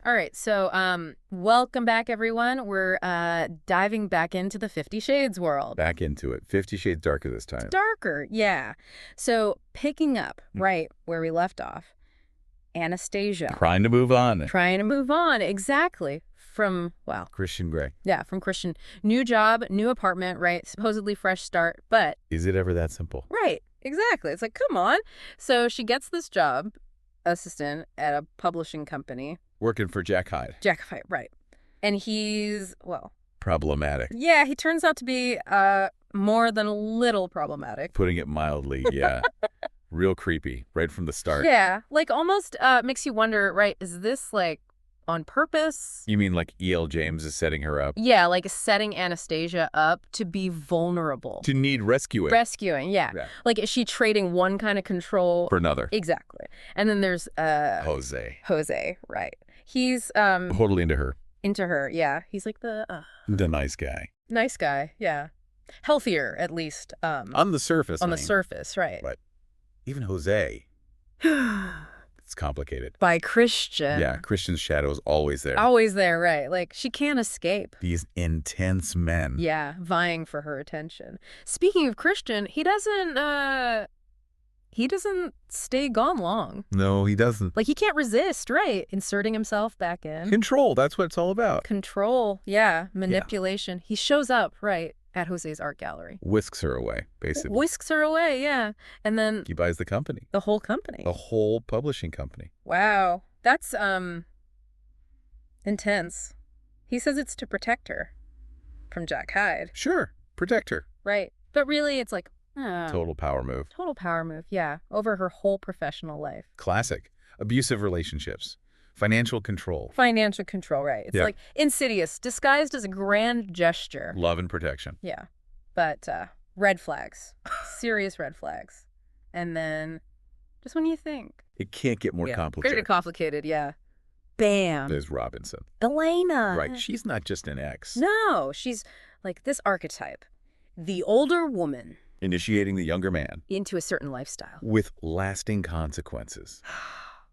All right, so welcome back, everyone. We're diving back into the 50 Shades world. Back into it. 50 Shades Darker this It's time. darker, yeah. So picking up right where we left off, Anastasia. Trying to move on. Trying to move on, exactly. From, well, Christian Grey. yeah, from Christian. New job, new apartment, right? Supposedly fresh start, but... Is it ever that simple? Right, exactly. It's like, come on. So she gets this job, assistant at a publishing company. Working for Jack Hyde. Jack Hyde, right. And he's, well... Problematic. Yeah, he turns out to be more than a little problematic. Putting it mildly, yeah. Real creepy, right from the start. Yeah, like almost makes you wonder, right, is this like on purpose? You mean like E.L. James is setting her up? Yeah, like setting Anastasia up to be vulnerable. To need rescuing. Rescuing, yeah. Like, is she trading one kind of control? For another. Exactly. And then there's... Jose, right. He's... totally into her. Into her, yeah. He's like the nice guy. Nice guy, yeah. Healthier, at least. On the surface. On the surface, right. But even Jose, it's complicated. By Christian. Yeah, Christian's shadow is always there. Always there, right. Like, she can't escape. These intense men. Yeah, vying for her attention. Speaking of Christian, he doesn't stay gone long. No, he doesn't. Like, he can't resist, right? Inserting himself back in. Control, that's what it's all about. Control, yeah. Manipulation. Yeah. He shows up, right, at Jose's art gallery. Whisks her away, basically. Whisks her away, yeah. And then... he buys the company. The whole company. The whole publishing company. Wow. That's, intense. He says it's to protect her from Jack Hyde. Sure. Protect her. Right. But really, it's like... total power move. Total power move, yeah. Over her whole professional life. Classic. Abusive relationships. Financial control. Financial control, right. It's like insidious, disguised as a grand gesture. Love and protection. Yeah. But red flags. Serious red flags. And then, just when you think. It can't get more complicated. Very complicated, yeah. Bam. There's Robinson. Elena. Right. She's not just an ex. No. She's like this archetype. The older woman. Initiating the younger man. Into a certain lifestyle. With lasting consequences.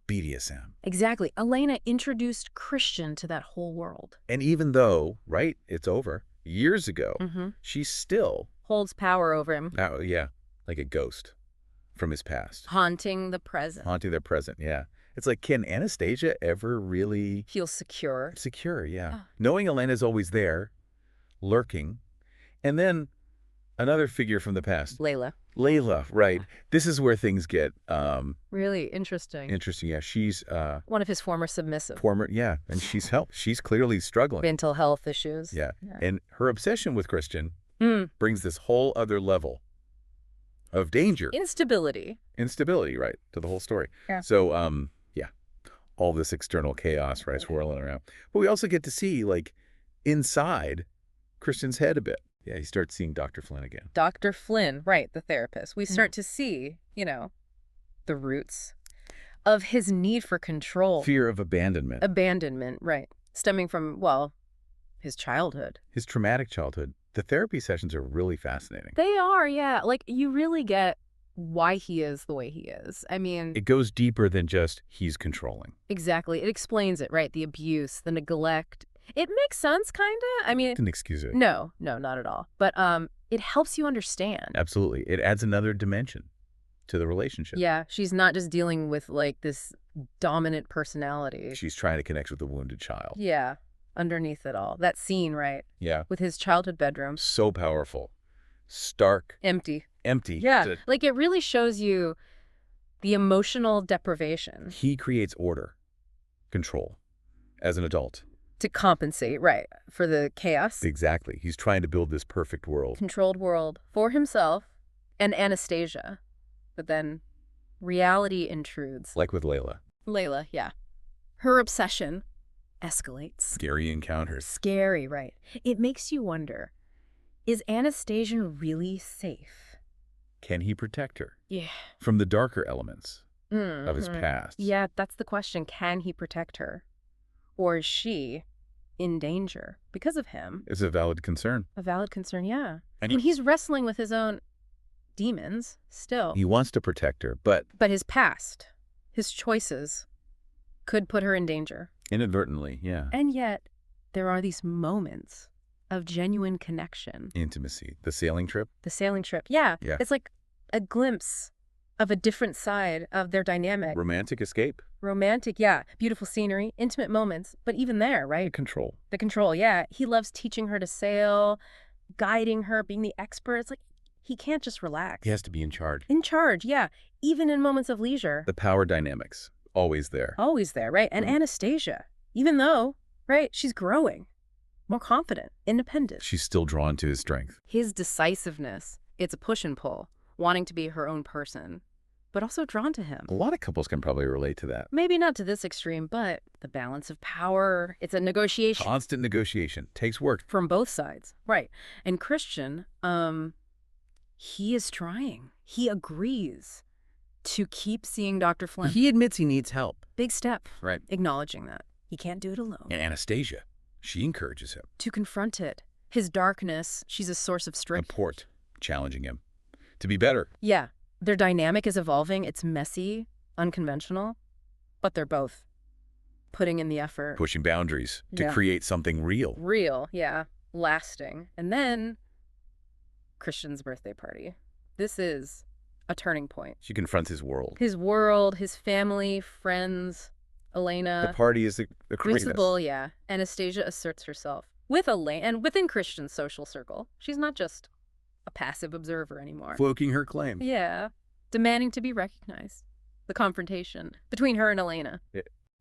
BDSM. Exactly. Elena introduced Christian to that whole world. And even though, right, it's over, years ago, she still... holds power over him. Yeah, like a ghost from his past. Haunting the present. Haunting their present, yeah. It's like, can Anastasia ever really... feel secure? Secure, yeah. Knowing Elena's always there, lurking, and then... another figure from the past. Layla. Layla, right. This is where things get... really interesting. Interesting, yeah. She's... one of his former submissive. Yeah. And she's clearly struggling. Mental health issues. Yeah. And her obsession with Christian brings this whole other level of danger. Instability. Instability, right, to the whole story. Yeah. So, yeah, all this external chaos, right, swirling around. But we also get to see, like, inside Christian's head a bit. Yeah, he starts seeing Dr. Flynn again. Dr. Flynn, right, the therapist. We start to see, the roots of his need for control. Fear of abandonment. Abandonment, right. Stemming from, well, his childhood. His traumatic childhood. The therapy sessions are really fascinating. They are, yeah. Like, you really get why he is the way he is. I mean... it goes deeper than just he's controlling. Exactly. It explains it, right? The abuse, the neglect... it makes sense, kind of. I mean... didn't excuse it. No, not at all. But it helps you understand. Absolutely. It adds another dimension to the relationship. Yeah, she's not just dealing with, like, this dominant personality. She's trying to connect with the wounded child. Yeah, underneath it all. That scene, right? Yeah. With his childhood bedroom. So powerful. Stark. Empty. Yeah. Like, it really shows you the emotional deprivation. He creates order, control, as an adult. To compensate, right, for the chaos. Exactly. He's trying to build this perfect world. Controlled world for himself and Anastasia. But then reality intrudes. Like with Layla. Layla, yeah. Her obsession escalates. Scary encounters. Scary, right. It makes you wonder, is Anastasia really safe? Can he protect her? Yeah. From the darker elements of his past? Yeah, that's the question. Can he protect her? Or is she in danger because of him? It's a valid concern. A valid concern, yeah. And he's wrestling with his own demons still. He wants to protect her, but... but his past, his choices, could put her in danger. Inadvertently, yeah. And yet, there are these moments of genuine connection. Intimacy. The sailing trip? The sailing trip, yeah. Yeah. It's like a glimpse of a different side of their dynamic. Romantic escape? Romantic, yeah. Beautiful scenery, intimate moments, but even there, right? Control. The control, yeah. He loves teaching her to sail, guiding her, being the expert. It's like he can't just relax. He has to be in charge. In charge, yeah. Even in moments of leisure. The power dynamics. Always there. Always there, right? And Anastasia, even though, right, she's growing, more confident, independent. She's still drawn to his strength. His decisiveness, it's a push and pull, wanting to be her own person, but also drawn to him. A lot of couples can probably relate to that. Maybe not to this extreme, but the balance of power, it's a negotiation. Constant negotiation. Takes work. From both sides, right. And Christian, he is trying. He agrees to keep seeing Dr. Flynn. He admits he needs help. Big step. Right. Acknowledging that. He can't do it alone. And Anastasia, she encourages him. To confront it. His darkness, she's a source of A strength. port, challenging him to be better. Yeah. Their dynamic is evolving. It's messy, unconventional, but they're both putting in the effort. Pushing boundaries to create something real. Real, yeah. Lasting. And then Christian's birthday party. This is a turning point. She confronts his world. His world, his family, friends, Elena. The party is the greatest. Crucible, yeah. Anastasia asserts herself with Elena and within Christian's social circle. She's not just a passive observer anymore. Cloaking her claim. Yeah. Demanding to be recognized. The confrontation between her and Elena.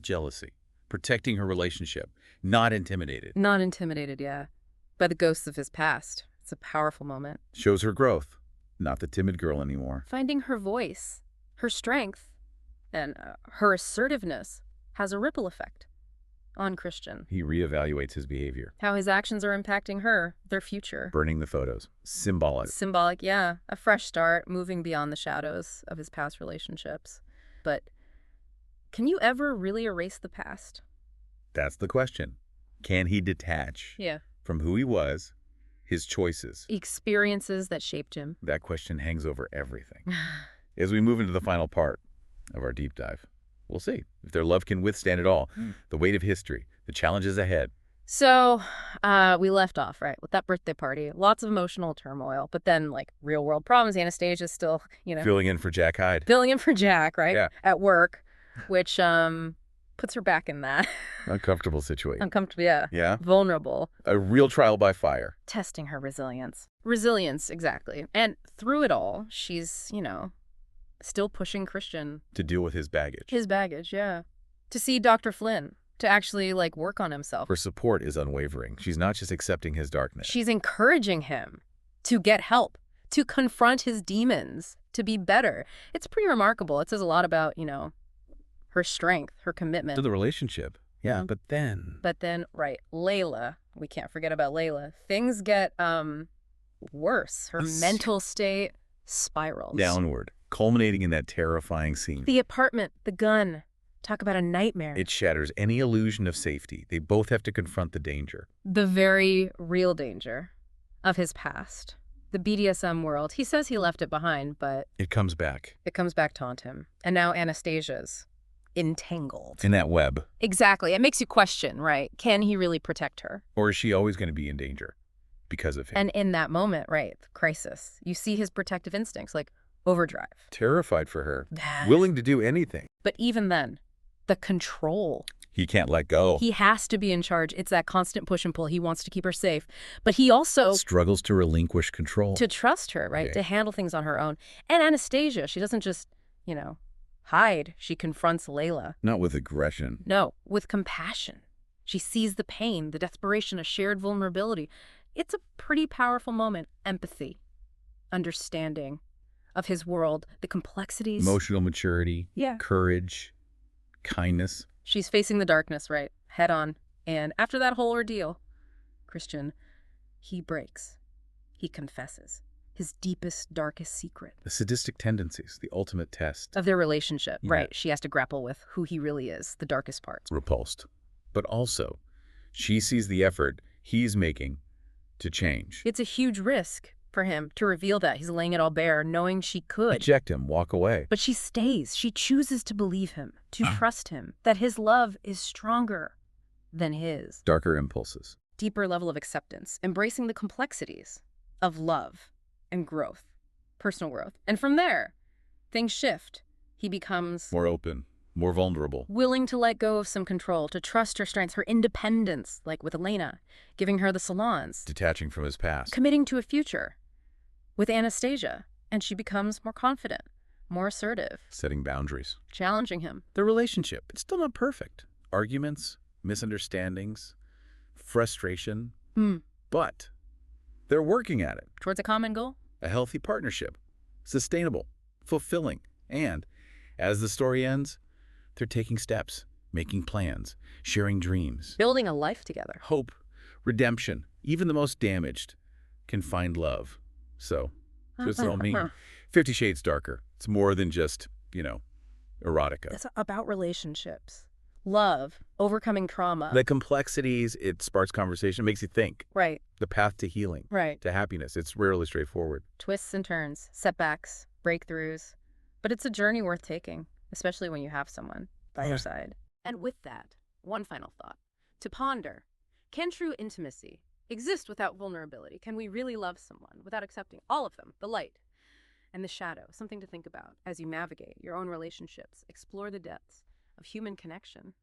Jealousy. Protecting her relationship. Not intimidated. Not intimidated, yeah. By the ghosts of his past. It's a powerful moment. Shows her growth. Not the timid girl anymore. Finding her voice, her strength, and her assertiveness has a ripple effect on Christian. He reevaluates his behavior. How his actions are impacting her, their future. Burning the photos. Symbolic. Symbolic, yeah. A fresh start, moving beyond the shadows of his past relationships. But can you ever really erase the past? That's the question. Can he detach from who he was, his choices? Experiences that shaped him. That question hangs over everything. As we move into the final part of our deep dive, we'll see if their love can withstand it all. The weight of history, the challenges ahead. So we left off, right, with that birthday party. Lots of emotional turmoil, but then, like, real-world problems. Anastasia's still, filling in for Jack Hyde. Filling in for Jack, right? Yeah. At work, which puts her back in that. Uncomfortable situation. Uncomfortable, yeah. Yeah. Vulnerable. A real trial by fire. Testing her resilience. Resilience, exactly. And through it all, she's, still pushing Christian. To deal with his baggage. His baggage, yeah. To see Dr. Flynn. To actually, work on himself. Her support is unwavering. She's not just accepting his darkness. She's encouraging him to get help, to confront his demons, to be better. It's pretty remarkable. It says a lot about, her strength, her commitment. To the relationship. Yeah, but then, right, Layla. We can't forget about Layla. Things get worse. Her mental state spirals. Downward, culminating in that terrifying scene. The apartment, the gun. Talk about a nightmare. It shatters any illusion of safety. They both have to confront the danger. The very real danger of his past. The BDSM world. He says he left it behind, but it comes back. It comes back to haunt him. And now Anastasia's entangled. In that web. Exactly. It makes you question, right? Can he really protect her? Or is she always going to be in danger because of him? And in that moment, right, crisis, you see his protective instincts, like overdrive. Terrified for her. Willing to do anything. But even then, the control. He can't let go. He has to be in charge. It's that constant push and pull. He wants to keep her safe. But he also struggles to relinquish control. To trust her, right? To handle things on her own. And Anastasia, she doesn't just, hide. She confronts Layla. Not with aggression. No, with compassion. She sees the pain, the desperation, a shared vulnerability. It's a pretty powerful moment. Empathy, understanding of his world, the complexities. Emotional maturity. Yeah. Courage. Kindness. She's facing the darkness, right? Head on. And after that whole ordeal, Christian, he breaks. He confesses his deepest, darkest secret. The sadistic tendencies, the ultimate test. Of their relationship, right? She has to grapple with who he really is, the darkest parts. Repulsed. But also, she sees the effort he's making to change. It's a huge risk, for him to reveal that. He's laying it all bare, knowing she could. Eject him, walk away. But she stays. She chooses to believe him, to trust him, that his love is stronger than his. Darker impulses. Deeper level of acceptance, embracing the complexities of love and growth, personal growth. And from there, things shift. He becomes More open, more vulnerable. willing to let go of some control, to trust her strengths, her independence, like with Elena, giving her the salons, Detaching from his past. committing to a future with Anastasia, and she becomes more confident, more assertive, Setting boundaries. challenging him. The relationship, it's still not perfect. Arguments, misunderstandings, frustration. But they're working at it. Towards a common goal. A healthy partnership. Sustainable, fulfilling, and as the story ends, they're taking steps, making plans, sharing dreams. Building a life together. Hope, redemption, even the most damaged can find love. So, what does it all mean? 50 Shades Darker. It's more than just, erotica. It's about relationships. Love, overcoming trauma. The complexities, it sparks conversation, makes you think. Right, The path to healing, right. to happiness, it's rarely straightforward. Twists and turns, setbacks, breakthroughs. But it's a journey worth taking, especially when you have someone by your side. And with that, one final thought. To ponder, can true intimacy exist without vulnerability? Can we really love someone without accepting all of them, the light and the shadow? Something to think about as you navigate your own relationships, explore the depths of human connection.